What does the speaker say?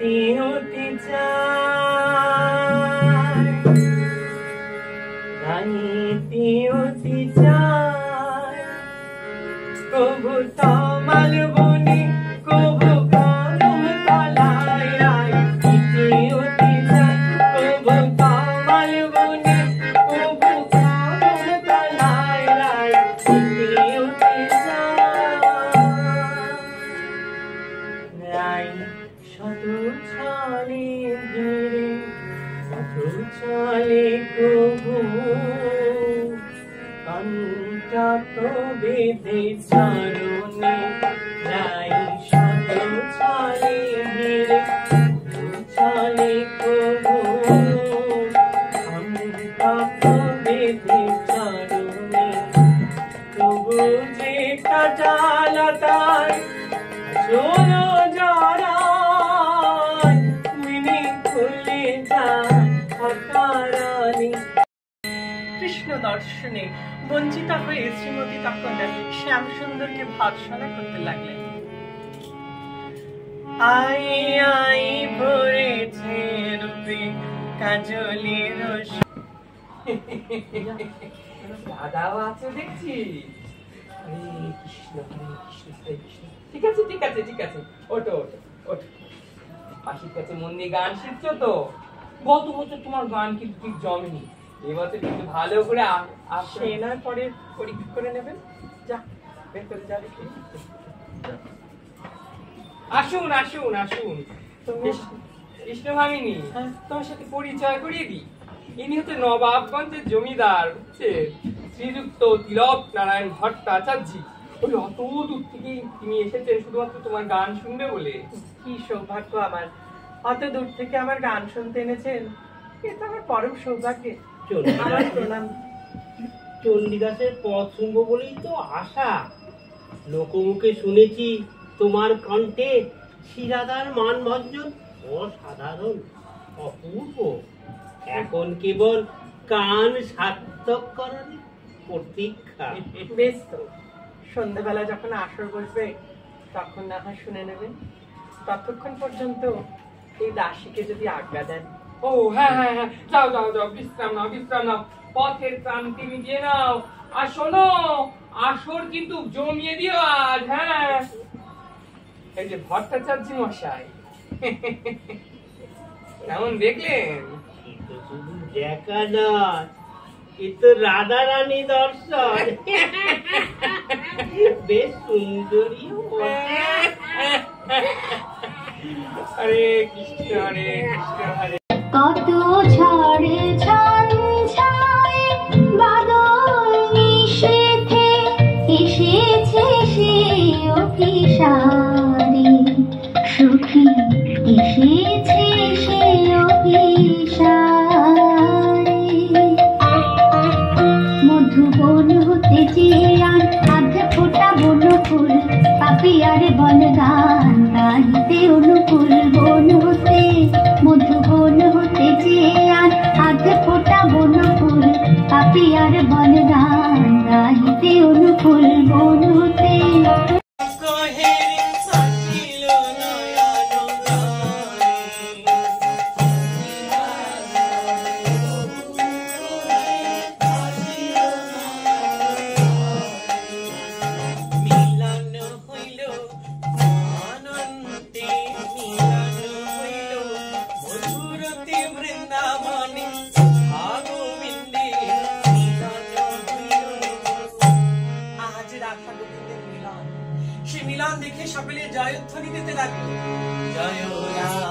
গাইতে হতে চায়, গাইতে হতে চায়, কবু তমাল বনে কবু কদম তলায় গাইতে হতে চায়, কবু তমাল বনে কবু কদম তলায় গাইতে হতে চায়। শত ছলে ঘিরে শত ছলে কবু কণ্ঠা তো বেঁধে চরণে রাই, শত ছলে ঘিরে ছলে কবু কণ্ঠা তো বেঁধে চরণে, তবু যে কাটালতায় চলো জড়ায় মিনি খুলে যায় অকারণে। কৃষ্ণ দর্শনে বঞ্চিতা হয়ে শ্রীমতী তখন শ্যাম সুন্দরকে ভর্ৎসনা করতে লাগলেন। আই আই ভরেছে রূপে কাজলের দাদাও আছে দেখছি। হরে কৃষ্ণ হরে কৃষ্ণ হরে কৃষ্ণ। ঠিক আছে ঠিক আছে ঠিক আছে, ওঠো ওঠো ওঠো। মাসির কাছে মন দিয়ে গান শিখছো তো? গত বছর তোমার গান কিন্তু ঠিক জমেনি, এবছর কিন্তু ভালো করে সেনার পরে পরীক্ষা করে নেবেন। যা ভেতরে যা দেখি। আসুন আসুন আসুন। কৃষ্ণ ভামিনী, তোমার সাথে পরিচয় করিয়ে দিই। ইনি হচ্ছে নবাবগঞ্জের জমিদার, বুঝছে, শ্রীযুক্ত তিলক নারায়ণ ভট্টাচার্য। ওই অত দূর থেকে তিনি এসেছেন শুধুমাত্র তোমার গান শুনবে বলে। কি সৌভাগ্য আমার, অত দূর থেকে আমার গান শুনতে এনেছেন, এটা আমার পরম সৌভাগ্য। প্রণাম। চণ্ডীদাসের পথ শুনবো বলেই তো আশা। লোকমুখে শুনেছি তোমার কণ্ঠে শিরাদার মান ভঞ্জন অসাধারণ, অপূর্ব। এখন কেবল কান সার্থক করার প্রতীক্ষা। বেশ তো, সন্ধ্যাবেলা যখন আসর বসবে তখন না হয় শুনে নেবেন। ততক্ষণ পর্যন্ত এই দাসীকে যদি আজ্ঞা দেন। ও হ্যাঁ হ্যাঁ হ্যাঁ, যাও যাও যাও, বিশ্রাম নাও বিশ্রাম নাও, পথের ক্লান্তি মিটিয়ে নাও। আর শোনো, আসর কিন্তু জমিয়ে দিও আজ। হ্যাঁ, এই যে ভট্টাচার্য মশাই, কেমন দেখলেন? শুধু দেখা নয়, কিন্তু রাধা রানী দর্শন। বেশ সুন্দরী। হরে কৃষ্ণ হরে কৃষ্ণ হরে। কত ঝড়ে ঝঞ্ঝায় বাদল নিষেধে এসেছে সে অভিসারে, সুখী এসেছে সে অভিসারে। মধুবন হতে চেয়ান আধ ফোটা বন ফুল, পাপিয়ারে বন গান গাইতে অনুকূল। বন হতে মধুবন হতে চেয়ান আধ ফোটা বন ফুল, পাপিয়ার বন গান গাইতে অনুকূল। বন হতে মিলন দেখে সকলে জয়ধ্বনি দিতে লাগলো। জয় রাধা